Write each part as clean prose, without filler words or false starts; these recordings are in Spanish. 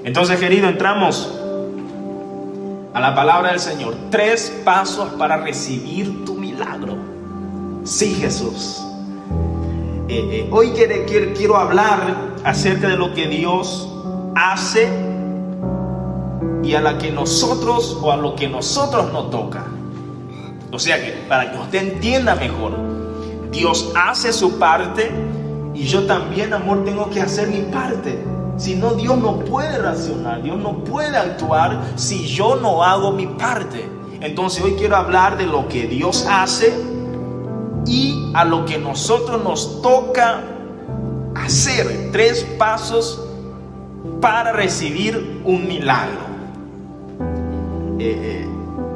Entonces, querido, entramos a la palabra del Señor. 3 pasos para recibir tu milagro. Sí, Jesús. Hoy quiero hablar acerca de lo que Dios hace y a lo que nosotros nos toca. O sea que para que usted entienda mejor, Dios hace su parte y yo también, amor, tengo que hacer mi parte. Si no, Dios no puede reaccionar, Dios no puede actuar si yo no hago mi parte. Entonces hoy quiero hablar de lo que Dios hace y a lo que nosotros nos toca hacer. 3 pasos para recibir un milagro.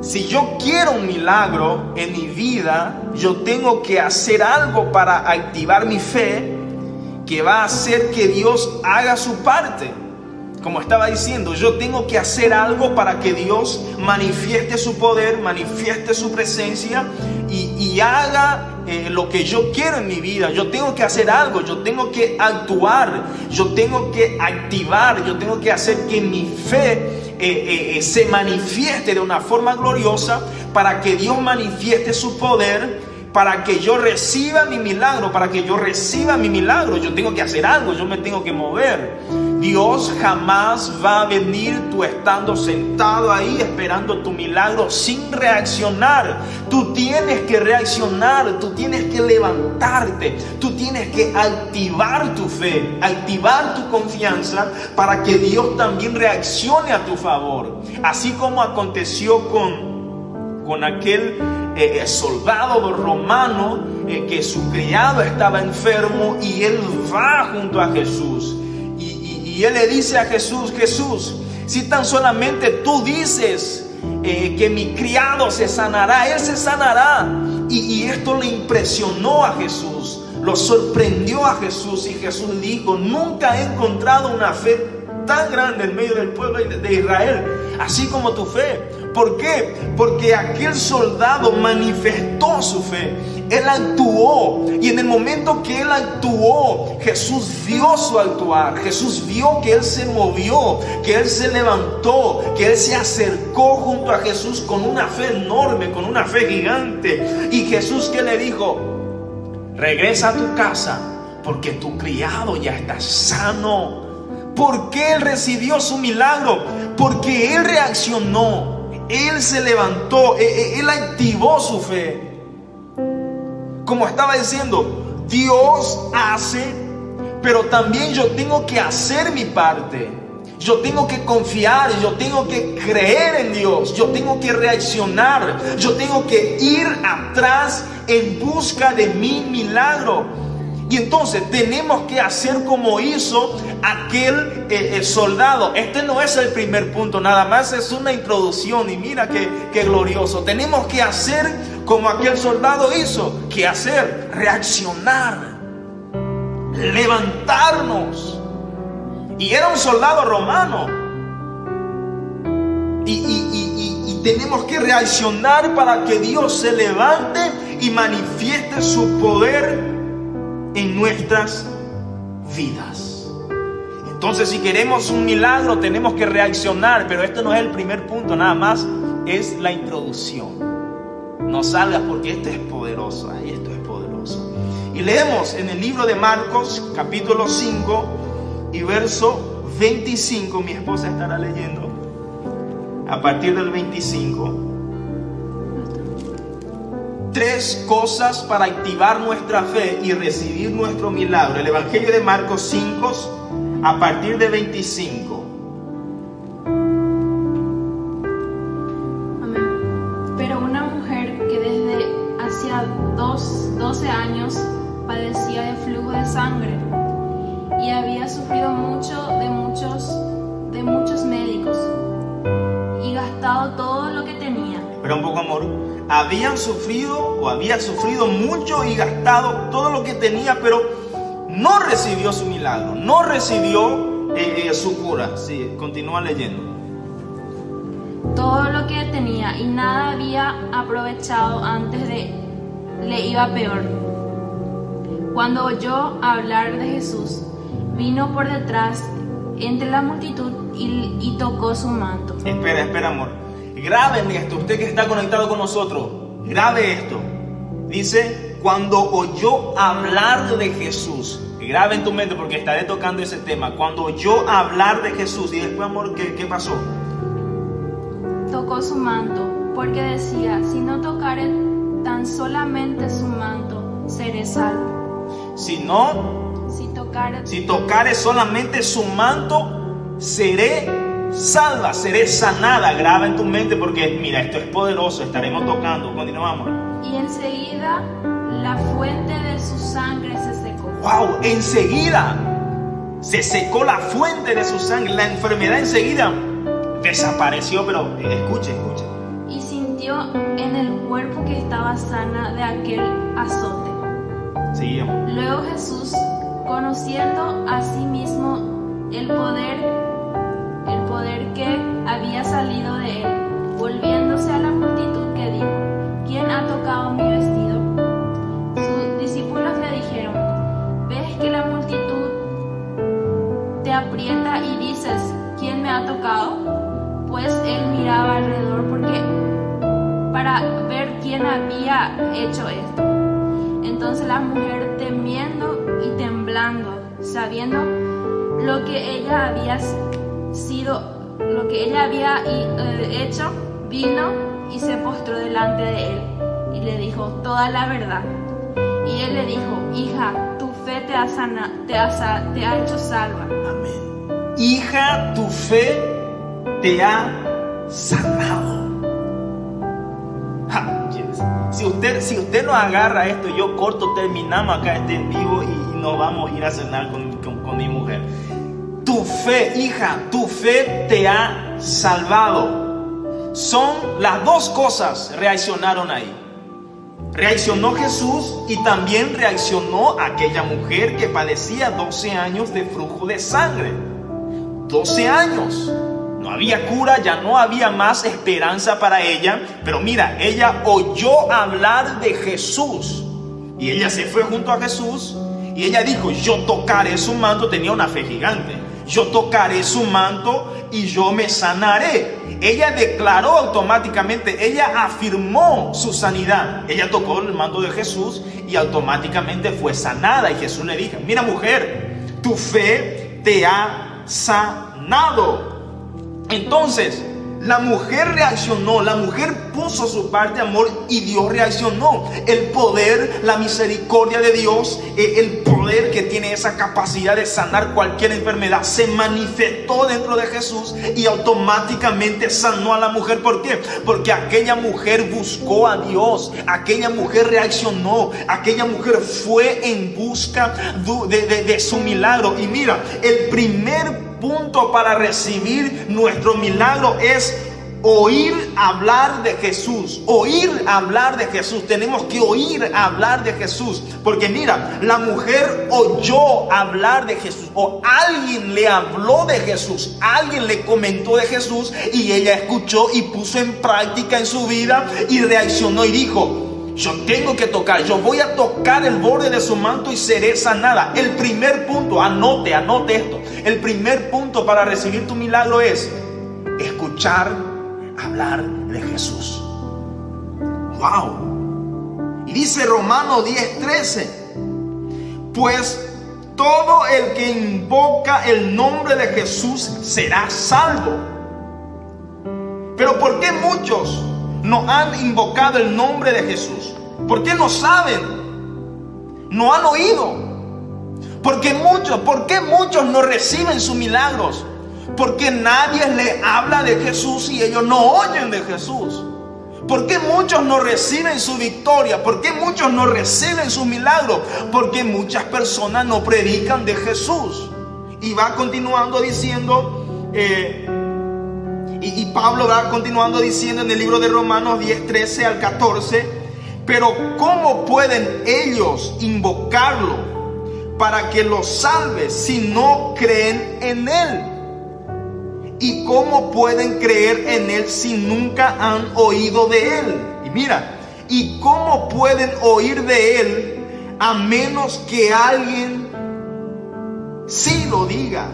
Si yo quiero un milagro en mi vida, yo tengo que hacer algo para activar mi fe, que va a hacer que Dios haga su parte. Como estaba diciendo, yo tengo que hacer algo para que Dios manifieste su poder, manifieste su presencia y haga lo que yo quiero en mi vida. Yo tengo que hacer algo, yo tengo que actuar, yo tengo que activar, yo tengo que hacer que mi fe se manifieste de una forma gloriosa, para que Dios manifieste su poder, para que yo reciba mi milagro. Para que yo reciba mi milagro, yo tengo que hacer algo, yo me tengo que mover. Dios jamás va a venir tú estando sentado ahí esperando tu milagro sin reaccionar. Tú tienes que reaccionar, tú tienes que levantarte, tú tienes que activar tu fe, activar tu confianza, para que Dios también reaccione a tu favor. Así como aconteció con aquel soldado romano, que su criado estaba enfermo y él va junto a Jesús y él le dice a Jesús: Jesús, si tan solamente tú dices que mi criado se sanará, él se sanará. Y esto le impresionó a Jesús, lo sorprendió a Jesús, y Jesús dijo: nunca he encontrado una fe tan grande en medio del pueblo de Israel, así como tu fe. ¿Por qué? Porque aquel soldado manifestó su fe. Él actuó, y en el momento que él actuó, Jesús vio su actuar. Jesús vio que él se movió, que él se levantó, que él se acercó junto a Jesús con una fe enorme, con una fe gigante. Y Jesús, ¿qué le dijo? Regresa a tu casa, porque tu criado ya está sano. ¿Por qué él recibió su milagro? Porque él reaccionó. Él se levantó, él activó su fe. Como estaba diciendo, Dios hace, pero también yo tengo que hacer mi parte. Yo tengo que confiar, yo tengo que creer en Dios, yo tengo que reaccionar, yo tengo que ir atrás en busca de mi milagro. Y entonces tenemos que hacer como hizo aquel soldado. Este no es el primer punto, nada más es una introducción. Y mira qué glorioso. Tenemos que hacer como aquel soldado hizo. ¿Qué hacer? Reaccionar, levantarnos. Y era un soldado romano. Y tenemos que reaccionar para que Dios se levante y manifieste su poder en nuestras vidas. Entonces, si queremos un milagro, tenemos que reaccionar. Pero esto no es el primer punto, nada más es la introducción. No salgas, porque esto es poderoso. Esto es poderoso. Y leemos en el libro de Marcos, capítulo 5 y verso 25. Mi esposa estará leyendo a partir del 25. 3 cosas para activar nuestra fe y recibir nuestro milagro. El Evangelio de Marcos 5, a partir de 25. Amén. Pero una mujer que desde hacía 12 años padecía de flujo de sangre y había sufrido mucho de muchos médicos y gastado todo lo que tenía. Pero un poco, amor. Había sufrido mucho y gastado todo lo que tenía, pero no recibió su milagro, no recibió su cura. Sí, continúa leyendo. Todo lo que tenía y nada había aprovechado, antes le iba peor. Cuando oyó hablar de Jesús, vino por detrás entre la multitud y tocó su manto. Espera, amor. Graben esto, usted que está conectado con nosotros, grabe esto. Dice, cuando oyó hablar de Jesús. Grabe en tu mente porque estaré tocando ese tema. Cuando oyó hablar de Jesús. Y después, amor, ¿qué pasó? Tocó su manto, porque decía, si no tocare tan solamente su manto, seré salvo. Si tocare solamente su manto, seré salva, seré sanada. Graba en tu mente porque mira, esto es poderoso. Estaremos tocando. Continuamos. Y enseguida la fuente de su sangre se secó. ¡Wow! Enseguida se secó la fuente de su sangre. La enfermedad enseguida desapareció. Pero escuche. Y sintió en el cuerpo que estaba sana de aquel azote. Seguimos. Luego Jesús, conociendo a sí mismo el poder que había salido de él, volviéndose a la multitud que dijo, ¿quién ha tocado mi vestido? Sus discípulos le dijeron, ¿ves que la multitud te aprieta y dices, ¿quién me ha tocado? Pues él miraba alrededor para ver quién había hecho esto. Entonces la mujer, temiendo y temblando, sabiendo lo que ella había hecho, vino y se postró delante de él y le dijo toda la verdad. Y él le dijo, hija, tu fe te ha hecho salva. Amén. Hija, tu fe te ha sanado. Si usted no agarra esto, yo corto, terminamos acá este en vivo y nos vamos a ir a cenar con mi mujer. Tu fe, hija, tu fe te ha salvado. Son las dos cosas, reaccionaron ahí. Reaccionó Jesús y también reaccionó aquella mujer que padecía 12 años de flujo de sangre. 12 años. No había cura, ya no había más esperanza para ella. Pero mira, ella oyó hablar de Jesús. Y ella se fue junto a Jesús. Y ella dijo, yo tocaré su manto. Tenía una fe gigante. Yo tocaré su manto y yo me sanaré. Ella declaró automáticamente, ella afirmó su sanidad. Ella tocó el manto de Jesús y automáticamente fue sanada. Y Jesús le dijo, mira mujer, tu fe te ha sanado. Entonces, la mujer reaccionó, la mujer puso su parte de amor y Dios reaccionó. El poder, la misericordia de Dios, el poder que tiene esa capacidad de sanar cualquier enfermedad, se manifestó dentro de Jesús y automáticamente sanó a la mujer. ¿Por qué? Porque aquella mujer buscó a Dios, aquella mujer reaccionó, aquella mujer fue en busca de su milagro. Y mira, el primer punto para recibir nuestro milagro es oír hablar de Jesús. Oír hablar de Jesús. Tenemos que oír hablar de Jesús. Porque mira, la mujer oyó hablar de Jesús. O alguien le habló de Jesús. Alguien le comentó de Jesús. Y ella escuchó y puso en práctica en su vida. Y reaccionó y dijo, yo tengo que tocar, yo voy a tocar el borde de su manto y seré sanada. El primer punto, anote esto. El primer punto para recibir tu milagro es escuchar hablar de Jesús. Wow. Y dice Romanos 10:13, pues todo el que invoca el nombre de Jesús será salvo. Pero ¿por qué muchos no han invocado el nombre de Jesús? ¿Por qué no saben? ¿No han oído? ¿Por qué muchos no reciben sus milagros? Porque nadie le habla de Jesús y ellos no oyen de Jesús. ¿Por qué muchos no reciben su victoria? ¿Por qué muchos no reciben su milagro? Porque muchas personas no predican de Jesús. Y va continuando diciendo, y Pablo va continuando diciendo en el libro de Romanos 10:13 al 14, pero ¿cómo pueden ellos invocarlo para que los salve si no creen en él? ¿Y cómo pueden creer en él si nunca han oído de él? Y mira, ¿y cómo pueden oír de él a menos que alguien sí lo diga?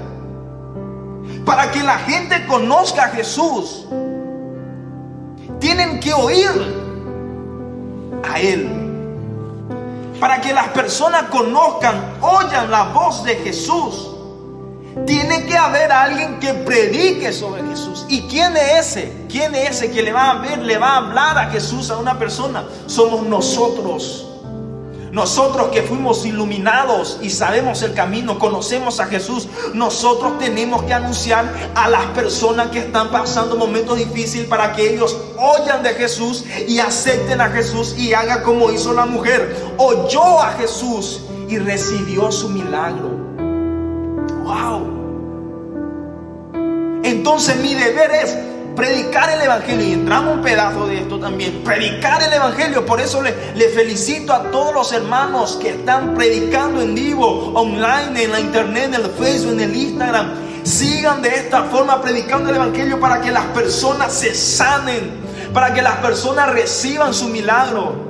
Para que la gente conozca a Jesús, tienen que oír a Él. Para que las personas conozcan, oigan la voz de Jesús, tiene que haber alguien que predique sobre Jesús. ¿Y quién es ese? ¿Quién es ese que le va a hablar a Jesús a una persona? Somos nosotros. Nosotros que fuimos iluminados y sabemos el camino, conocemos a Jesús. Nosotros tenemos que anunciar a las personas que están pasando momentos difíciles para que ellos oigan de Jesús y acepten a Jesús y hagan como hizo la mujer. Oyó a Jesús y recibió su milagro. ¡Wow! Entonces mi deber es predicar el evangelio, y entramos un pedazo de esto también, predicar el evangelio. Por eso le felicito a todos los hermanos que están predicando en vivo, online, en la internet, en el Facebook, en el Instagram. Sigan de esta forma predicando el evangelio para que las personas se sanen, para que las personas reciban su milagro.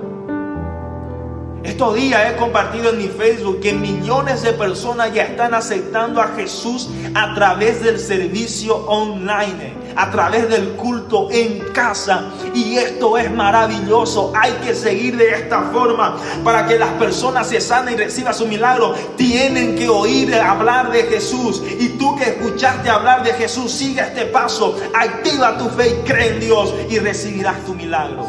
Estos días he compartido en mi Facebook que millones de personas ya están aceptando a Jesús a través del servicio online, a través del culto en casa. Y esto es maravilloso. Hay que seguir de esta forma para que las personas se sanen y reciban su milagro. Tienen que oír hablar de Jesús. Y tú que escuchaste hablar de Jesús, sigue este paso. Activa tu fe y cree en Dios y recibirás tu milagro.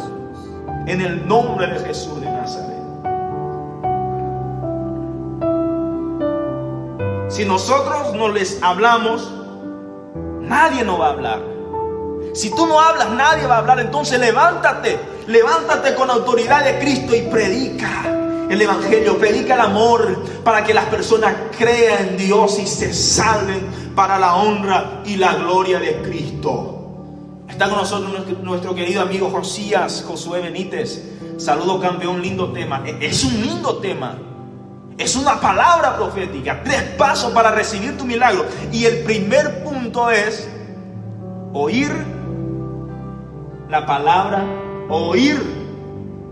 En el nombre de Jesús de Nazaret. Si nosotros no les hablamos, nadie nos va a hablar. Si tú no hablas, nadie va a hablar. Entonces levántate con autoridad de Cristo y predica el evangelio, predica el amor para que las personas crean en Dios y se salven para la honra y la gloria de Cristo. Está con nosotros nuestro querido amigo Josué Benítez. Saludo, campeón, lindo tema. Es un lindo tema. Es una palabra profética. 3 pasos para recibir tu milagro. Y el primer punto es oír la palabra, oír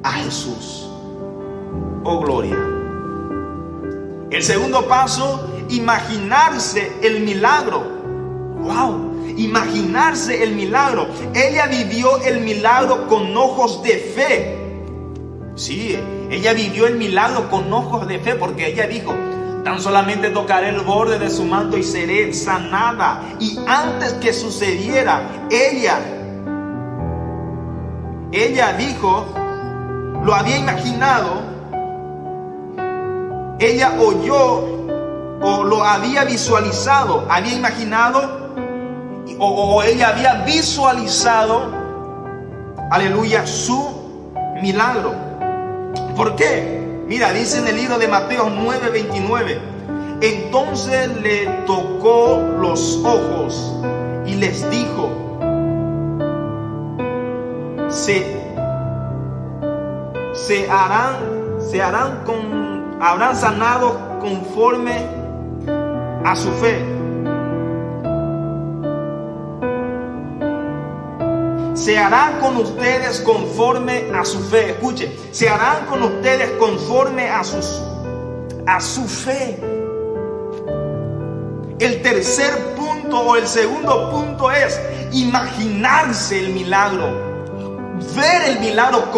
a Jesús. Oh, gloria. El segundo paso, imaginarse el milagro. Wow, imaginarse el milagro. Ella vivió el milagro con ojos de fe. Sí, ella vivió el milagro con ojos de fe, porque ella dijo: tan solamente tocaré el borde de su manto y seré sanada. Y antes que sucediera, ella dijo, lo había imaginado, ella oyó o lo había visualizado, había imaginado o ella había visualizado, aleluya, su milagro. ¿Por qué? Mira, dice en el libro de Mateo 9:29. Entonces le tocó los ojos y les dijo: habrán sanado conforme a su fe. Se hará con ustedes conforme a su fe. Escuche, se harán con ustedes conforme a su fe. El tercer punto o el segundo punto es imaginarse el milagro, ver el milagro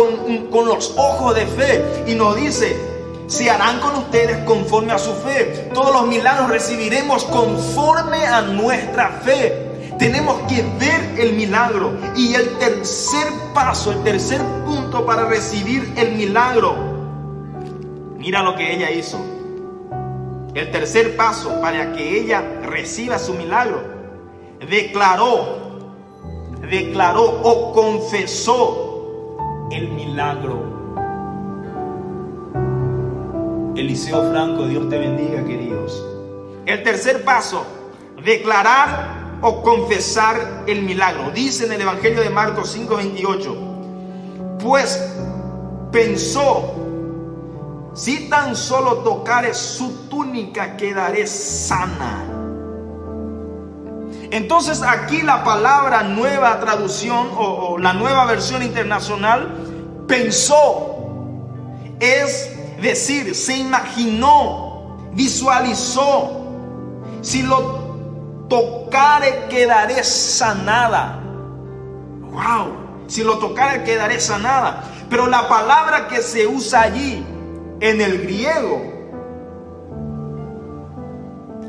con los ojos de fe. Y nos dice: se harán con ustedes conforme a su fe. Todos los milagros recibiremos conforme a nuestra fe. Tenemos que ver el milagro. Y el tercer paso, el tercer punto para recibir el milagro, mira lo que ella hizo. El tercer paso para que ella reciba su milagro: declaró o confesó el milagro. Eliseo Franco, Dios te bendiga, queridos. El tercer paso: declarar o confesar el milagro. Dice en el Evangelio de Marcos 5:28: pues pensó, si tan solo tocare su túnica quedaré sana. Entonces aquí la palabra nueva traducción o la nueva versión internacional, pensó, es decir, se imaginó, visualizó. Si lo tocare quedaré sanada. Wow, si lo tocare quedaré sanada. Pero la palabra que se usa allí en el griego,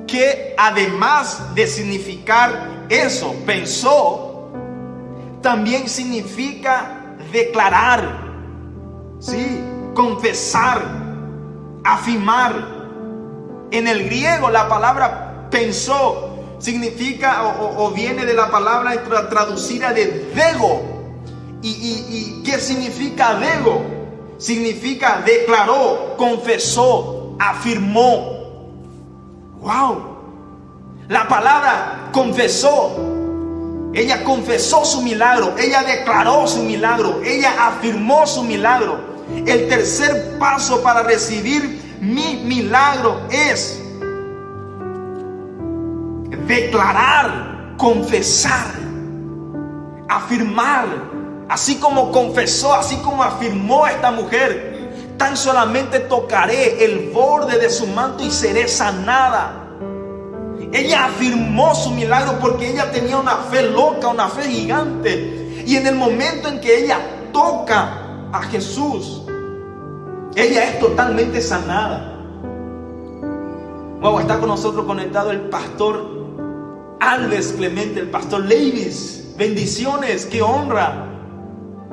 que además de significar eso, pensó, también significa declarar, ¿sí? Confesar, afirmar. En el griego la palabra pensó significa o viene de la palabra traducida de dego. ¿Y qué significa dego? Significa declaró, confesó, afirmó. Wow. La palabra confesó. Ella confesó su milagro. Ella declaró su milagro. Ella afirmó su milagro. El tercer paso para recibir mi milagro es declarar, confesar, afirmar. Así como confesó, así como afirmó esta mujer, tan solamente tocaré el borde de su manto y seré sanada. Ella afirmó su milagro porque ella tenía una fe loca, una fe gigante. Y en el momento en que ella toca a Jesús, ella es totalmente sanada. Wow, está con nosotros conectado el pastor Alves Clemente, el pastor Levis. Bendiciones, qué honra.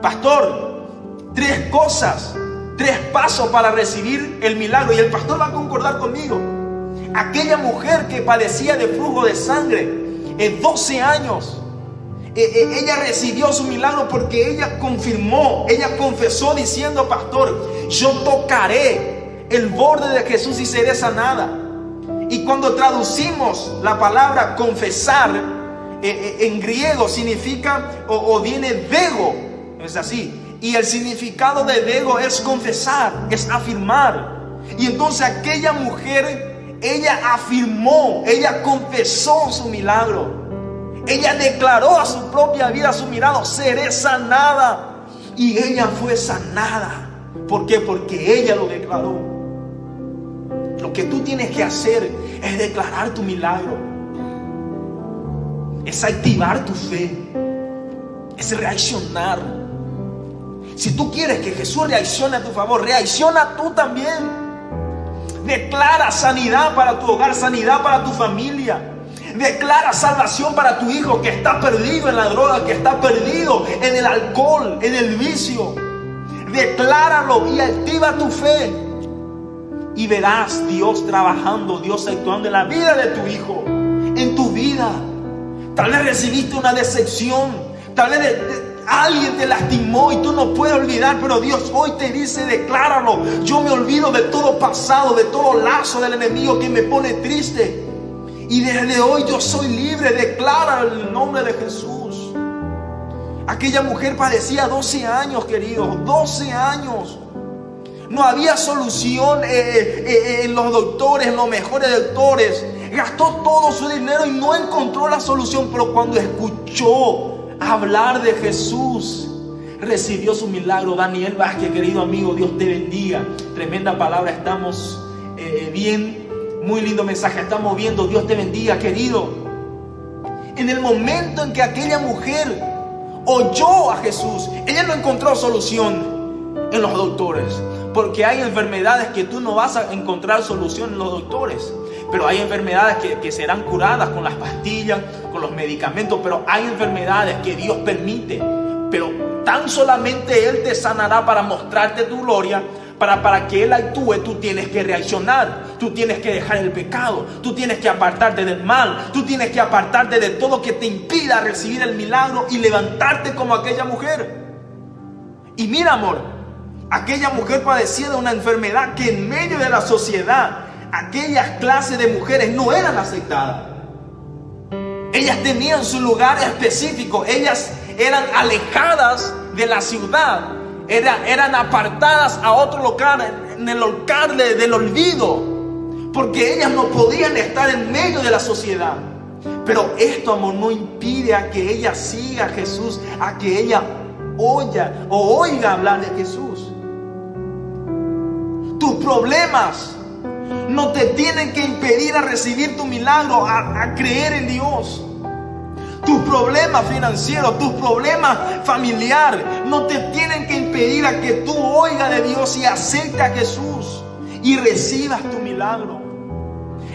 Pastor, 3 cosas, 3 pasos para recibir el milagro. Y el pastor va a concordar conmigo. Aquella mujer que padecía de flujo de sangre 12 años, ella recibió su milagro porque ella confirmó, ella confesó diciendo: pastor, yo tocaré el borde de Jesús y seré sanada. Y cuando traducimos la palabra confesar en griego significa o viene dego, es así. Y el significado de dego es confesar, es afirmar. Y entonces aquella mujer, ella afirmó, ella confesó su milagro. Ella declaró a su propia vida su milagro: seré sanada. Y ella fue sanada. ¿Por qué? Porque ella lo declaró. Lo que tú tienes que hacer es declarar tu milagro. Es activar tu fe. Es reaccionar. Si tú quieres que Jesús reaccione a tu favor, reacciona tú también. Declara sanidad para tu hogar, sanidad para tu familia. Declara salvación para tu hijo que está perdido en la droga, que está perdido en el alcohol, en el vicio. Decláralo y activa tu fe. Y verás Dios trabajando, Dios actuando en la vida de tu hijo, en tu vida. Tal vez recibiste una decepción, tal vez alguien te lastimó y tú no puedes olvidar, pero Dios hoy te dice: decláralo. Yo me olvido de todo pasado, de todo lazo del enemigo que me pone triste. Y desde hoy yo soy libre. Declara el nombre de Jesús. Aquella mujer padecía 12 años, queridos, 12 años. No había solución en los doctores, en los mejores doctores. Gastó todo su dinero y no encontró la solución. Pero cuando escuchó hablar de Jesús, recibió su milagro. Daniel Vázquez, querido amigo, Dios te bendiga. Tremenda palabra, estamos bien. Muy lindo mensaje, estamos viendo. Dios te bendiga, querido. En el momento en que aquella mujer oyó a Jesús, ella no encontró solución en los doctores. Porque hay enfermedades que tú no vas a encontrar solución en los doctores. Pero hay enfermedades que serán curadas con las pastillas, con los medicamentos. Pero hay enfermedades que Dios permite. Pero tan solamente Él te sanará para mostrarte tu gloria. Para que Él actúe, tú tienes que reaccionar. Tú tienes que dejar el pecado. Tú tienes que apartarte del mal. Tú tienes que apartarte de todo que te impida recibir el milagro y levantarte como aquella mujer. Y mira, amor, aquella mujer padecía de una enfermedad que en medio de la sociedad, aquellas clases de mujeres no eran aceptadas. Ellas tenían su lugar específico. Ellas eran alejadas de la ciudad. Eran apartadas a otro lugar, en el lugar del olvido. Porque ellas no podían estar en medio de la sociedad. Pero esto, amor, no impide a que ella siga a Jesús, a que ella oiga hablar de Jesús. Tus problemas no te tienen que impedir a recibir tu milagro, a creer en Dios. Tus problemas financieros, tus problemas familiares, no te tienen que impedir a que tú oigas de Dios y aceptes a Jesús y recibas tu milagro.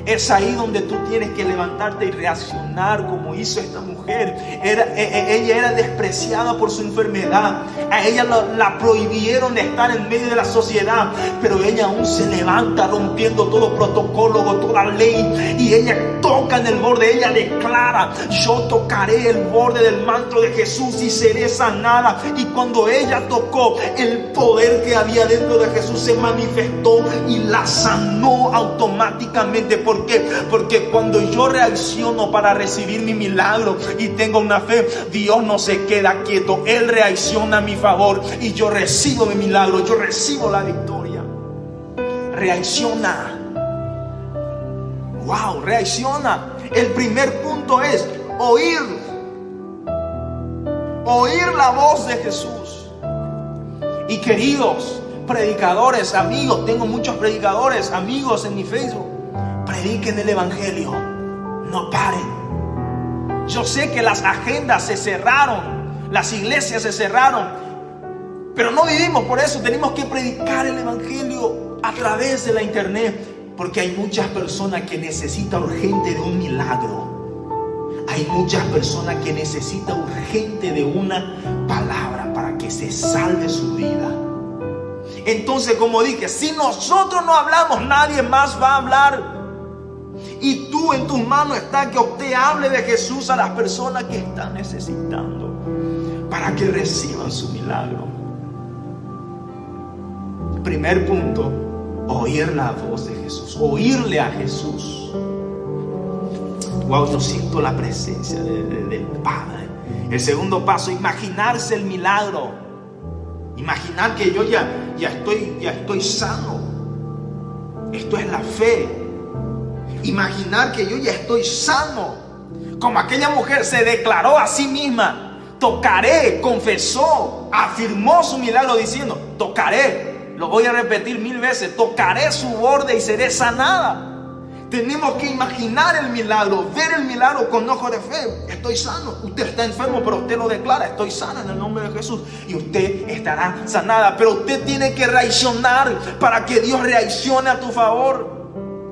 Es ahí donde tú tienes que levantarte y reaccionar como hizo esta mujer. Ella era despreciada por su enfermedad. A ella la prohibieron de estar en medio de la sociedad, pero ella aún se levanta rompiendo todo protocolo, toda ley, y ella toca en el borde. Ella declara: yo tocaré el borde del manto de Jesús y seré sanada. Y cuando ella tocó, el poder que había dentro de Jesús se manifestó y la sanó automáticamente. ¿Por qué? Porque cuando yo reacciono para recibir mi milagro y tengo una fe, Dios no se queda quieto. Él reacciona a mi favor y yo recibo mi milagro, yo recibo la victoria. Reacciona. Wow, reacciona. El primer punto es oír la voz de Jesús. Y queridos predicadores, amigos, tengo muchos predicadores, amigos en mi Facebook. Prediquen el evangelio, no paren. Yo sé que las agendas se cerraron, las iglesias se cerraron, pero no vivimos por eso. Tenemos que predicar el evangelio a través de la internet, porque hay muchas personas que necesitan urgente de un milagro. Hay muchas personas que necesitan urgente de una palabra para que se salve su vida. Entonces, como dije, si nosotros no hablamos, nadie más va a hablar. Y tú, en tus manos está que usted hable de Jesús a las personas que están necesitando, para que reciban su milagro. Primer punto, oír la voz de Jesús, oírle a Jesús. Wow, yo siento la presencia del Padre. El segundo paso, imaginarse el milagro. Imaginar que yo ya estoy sano. Esto es la fe. Imaginar que yo ya estoy sano. Como aquella mujer se declaró a sí misma: tocaré, confesó, afirmó su milagro diciendo: tocaré. Lo voy a repetir 1000 veces: tocaré su borde y seré sanada. Tenemos que imaginar el milagro, ver el milagro con ojos de fe. Estoy sano. Usted está enfermo, pero usted lo declara: estoy sana en el nombre de Jesús, y usted estará sanada. Pero usted tiene que reaccionar para que Dios reaccione a tu favor.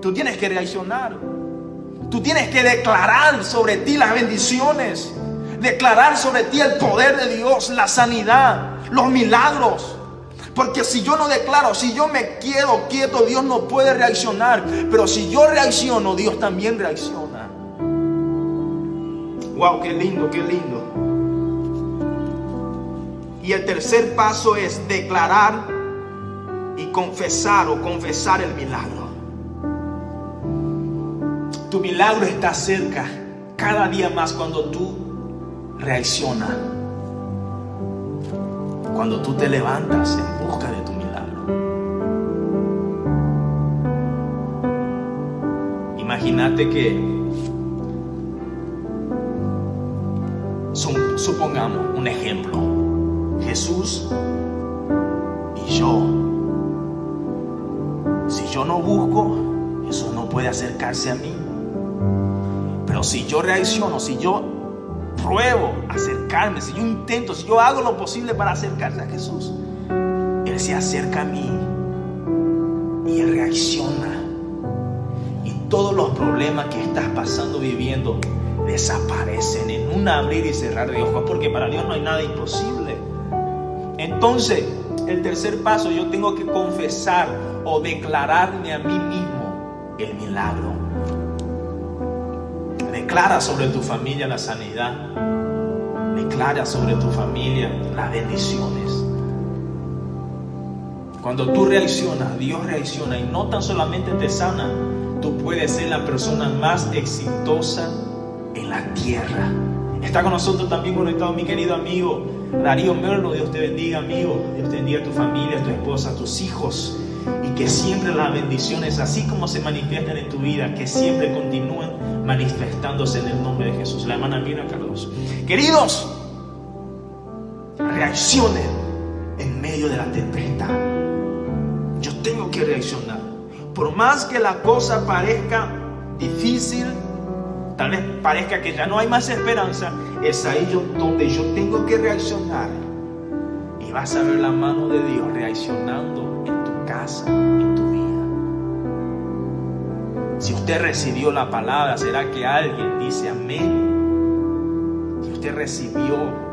Tú tienes que reaccionar. Tú tienes que declarar sobre ti las bendiciones, declarar sobre ti el poder de Dios, la sanidad, los milagros. Porque si yo no declaro, si yo me quedo quieto, Dios no puede reaccionar. Pero si yo reacciono, Dios también reacciona. Wow, qué lindo, qué lindo. Y el tercer paso es declarar y confesar el milagro. Tu milagro está cerca cada día más cuando tú reaccionas. Cuando tú te levantas en busca de tu milagro. Imagínate que, supongamos un ejemplo, Jesús y yo. Si yo no busco, Jesús no puede acercarse a mí. Pero si yo reacciono, si yo pruebo acercarme, si yo intento, si yo hago lo posible para acercarse a Jesús, Él se acerca a mí y Él reacciona. Y todos los problemas que estás pasando, viviendo, desaparecen en un abrir y cerrar de ojos, porque para Dios no hay nada imposible. Entonces, el tercer paso, yo tengo que confesar o declararme a mí mismo el milagro. Declara sobre tu familia la sanidad. Declara sobre tu familia las bendiciones. Cuando tú reaccionas, Dios reacciona, y no tan solamente te sana, tú puedes ser la persona más exitosa en la tierra. Está con nosotros también conectado mi querido amigo Darío Merlo. Dios te bendiga, amigo. Dios te bendiga a tu familia, a tu esposa, a tus hijos. Y que siempre las bendiciones, así como se manifiestan en tu vida, que siempre continúen manifestándose en el nombre de Jesús. La hermana Mira Carlos. Queridos, reaccionen en medio de la tempestad. Yo tengo que reaccionar. Por más que la cosa parezca difícil, tal vez parezca que ya no hay más esperanza, es ahí donde yo tengo que reaccionar. Y vas a ver la mano de Dios reaccionando en tu casa, en tu vida. Si usted recibió la palabra, ¿será que alguien dice amén? Si usted recibió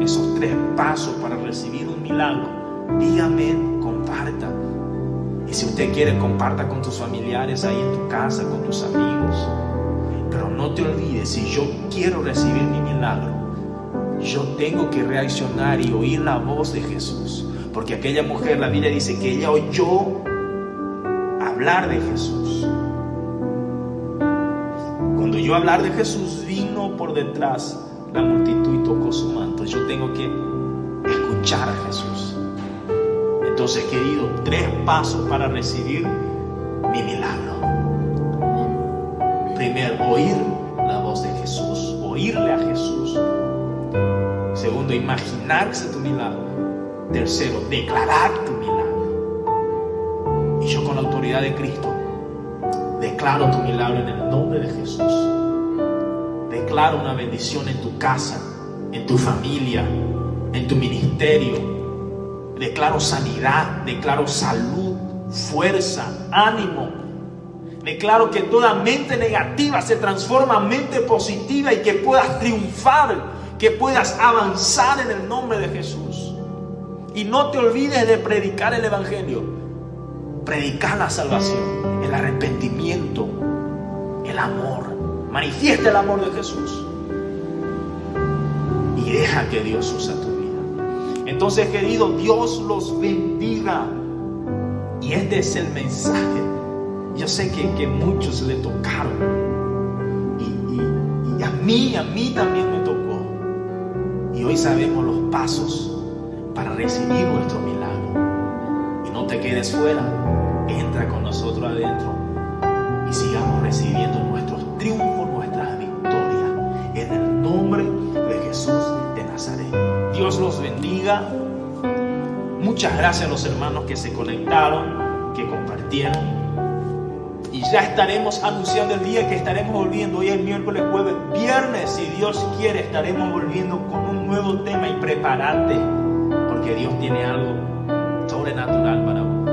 esos 3 pasos para recibir un milagro, diga amén, comparta. Y si usted quiere, comparta con tus familiares ahí en tu casa, con tus amigos. Pero no te olvides, si yo quiero recibir mi milagro, yo tengo que reaccionar y oír la voz de Jesús. Porque aquella mujer, la Biblia dice que ella oyó hablar de Jesús. Cuando oyó hablar de Jesús, vino por detrás la multitud y tocó su manto. Yo tengo que escuchar a Jesús. Entonces, querido, 3 pasos para recibir mi milagro. Primero, oír la voz de Jesús, oírle a Jesús. Segundo, imaginarse tu milagro. Tercero, declarar tu milagro. Y yo, con la autoridad de Cristo, declaro tu milagro en el nombre de Jesús. Declaro una bendición en tu casa, en tu familia, en tu ministerio. Declaro sanidad, declaro salud, fuerza, ánimo. Declaro que toda mente negativa se transforma en mente positiva y que puedas triunfar, que puedas avanzar en el nombre de Jesús. Y no te olvides de predicar el Evangelio. Predicar la salvación, el arrepentimiento, el amor. Manifiesta el amor de Jesús. Y deja que Dios use tu vida. Entonces, querido, Dios los bendiga. Y este es el mensaje. Yo sé que muchos le tocaron. Y a mí también me tocó. Y hoy sabemos los pasos para recibir nuestro milagro. Y no te quedes fuera. Entra con nosotros adentro. Y sigamos recibiendo nuestros triunfos, nuestras victorias. En el nombre de Jesús de Nazaret. Dios los bendiga. Muchas gracias a los hermanos que se conectaron, que compartieron. Y ya estaremos anunciando el día que estaremos volviendo. Hoy es miércoles, jueves, viernes. Si Dios quiere, estaremos volviendo con un nuevo tema. Y prepárate, porque Dios tiene algo sobrenatural para vos.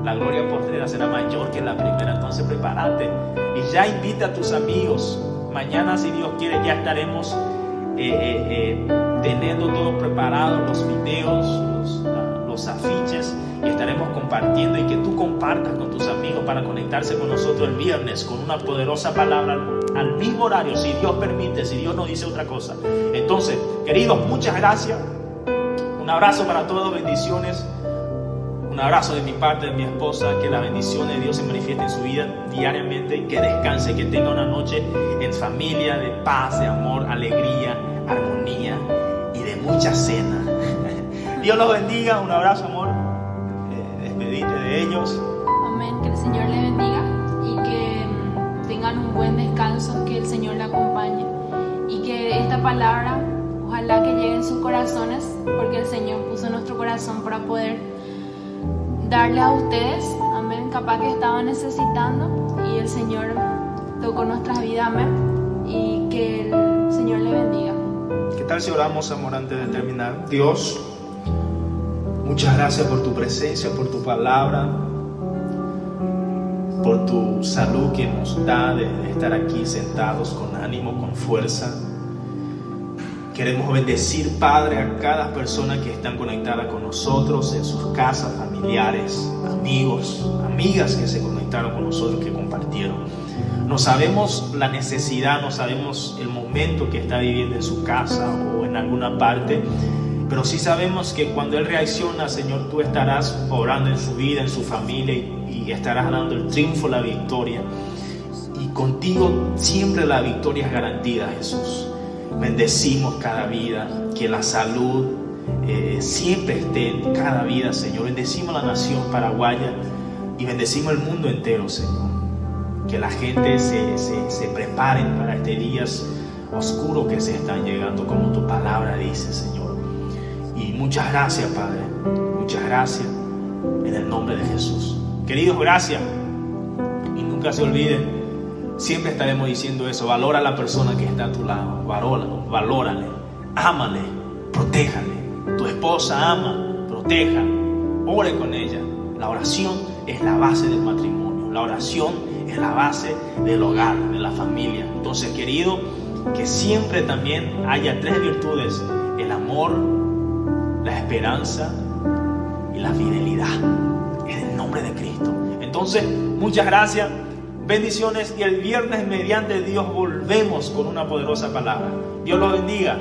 La gloria postrera será mayor que la primera. Entonces prepárate. Y ya invita a tus amigos. Mañana, si Dios quiere, ya estaremos teniendo todo preparado, los videos, los afiches, y estaremos compartiendo, y que tú compartas con tus amigos para conectarse con nosotros el viernes con una poderosa palabra al mismo horario, si Dios permite, si Dios no dice otra cosa. Entonces, queridos, muchas gracias. Un abrazo para todos, bendiciones. Un abrazo de mi parte, de mi esposa. Que la bendición de Dios se manifieste en su vida diariamente. Que descanse, que tenga una noche en familia, de paz, de amor, alegría, armonía y de mucha cena. Dios los bendiga. Un abrazo, amor. Despedite de ellos. Amén. Que el Señor le bendiga y que tengan un buen descanso. Que el Señor le acompañe. Y que esta palabra, ojalá que llegue en sus corazones, porque el Señor puso en nuestro corazón para poder darle a ustedes, amén, capaz que estaban necesitando, y el Señor tocó nuestras vidas, amén, y que el Señor le bendiga. ¿Qué tal si oramos, amor, antes de terminar? Dios, muchas gracias por tu presencia, por tu palabra, por tu salud que nos da de estar aquí sentados con ánimo, con fuerza. Queremos bendecir, Padre, a cada persona que está conectada con nosotros en sus casas, familiares, amigos, amigas que se conectaron con nosotros, que compartieron. No sabemos la necesidad, no sabemos el momento que está viviendo en su casa o en alguna parte, pero sí sabemos que cuando Él reacciona, Señor, tú estarás obrando en su vida, en su familia, y estarás dando el triunfo, la victoria. Y contigo siempre la victoria es garantida, Jesús. Bendecimos cada vida, que la salud siempre esté en cada vida, Señor. Bendecimos la nación paraguaya y bendecimos el mundo entero, Señor. Que la gente se preparen para este días oscuros que se están llegando, como tu palabra dice, Señor. Y muchas gracias, Padre. Muchas gracias en el nombre de Jesús. Queridos, gracias. nunca se olvide, siempre estaremos diciendo eso: valora a la persona que está a tu lado, valórale, ámale, protéjale. Tu esposa ama, proteja, ore con ella. La oración es la base del matrimonio, la oración es la base del hogar, de la familia. Entonces, querido, que siempre también haya 3 virtudes: el amor, la esperanza y la fidelidad, en el nombre de Cristo. Entonces, muchas gracias, bendiciones, y el viernes mediante Dios volvemos con una poderosa palabra. Dios los bendiga.